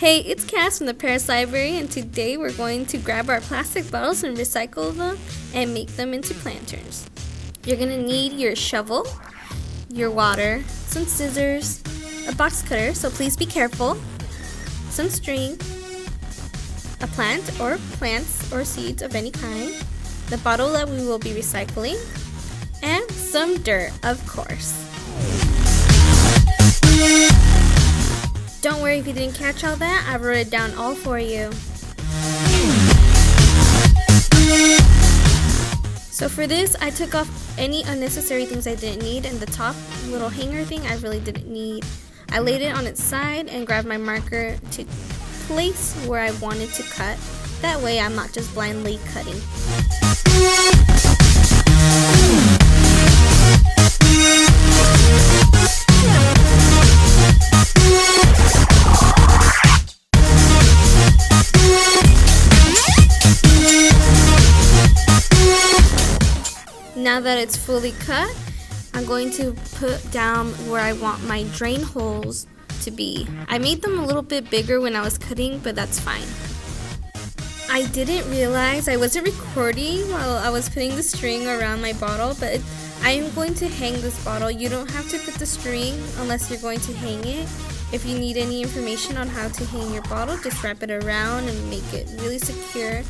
Hey, it's Cass from the Perris Library, and today we're going to grab our plastic bottles and recycle them and make them into planters. You're going to need your shovel, your water, some scissors, a box cutter, so please be careful, some string, a plant or plants or seeds of any kind, the bottle that we will be recycling, and some dirt, of course. Don't worry if you didn't catch all that, I wrote it down all for you. So for this, I took off any unnecessary things I didn't need, and the top little hanger thing I really didn't need. I laid it on its side and grabbed my marker to place where I wanted to cut. That way I'm not just blindly cutting. Now that it's fully cut, I'm going to put down where I want my drain holes to be. I made them a little bit bigger when I was cutting, but that's fine. I didn't realize I wasn't recording while I was putting the string around my bottle, but I am going to hang this bottle. You don't have to put the string unless you're going to hang it. If you need any information on how to hang your bottle, just wrap it around and make it really secure.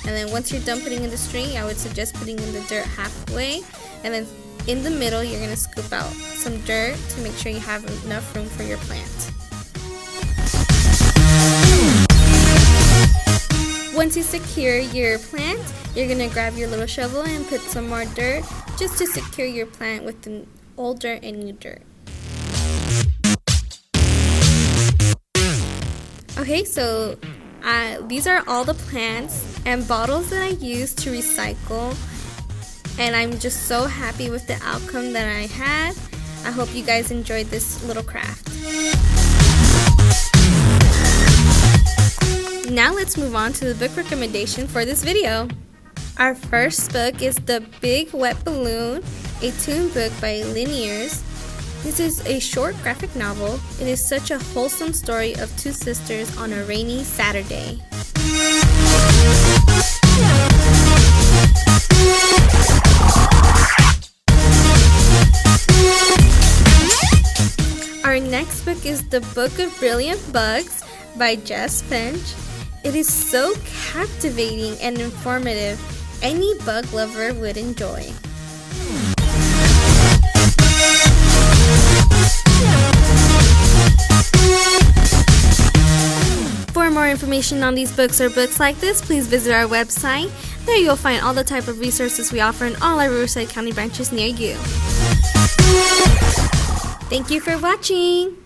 And then once you're done putting in the string, I would suggest putting in the dirt halfway. And then in the middle, you're going to scoop out some dirt to make sure you have enough room for your plant. Once you secure your plant, you're going to grab your little shovel and put some more dirt just to secure your plant with the old dirt and new dirt. Okay, so these are all the plants and bottles that I used to recycle, and I'm just so happy with the outcome that I had. I hope you guys enjoyed this little craft. Now let's move on to the book recommendation for this video. Our first book is The Big Wet Balloon, a toon book by Linears. This is a short graphic novel. It is such a wholesome story of two sisters on a rainy Saturday. Our next book is The Book of Brilliant Bugs by Jess Finch. It is so captivating and informative. Any bug lover would enjoy. For more information on these books or books like this, please visit our website. There you'll find all the type of resources we offer in all our Riverside County branches near you. Thank you for watching!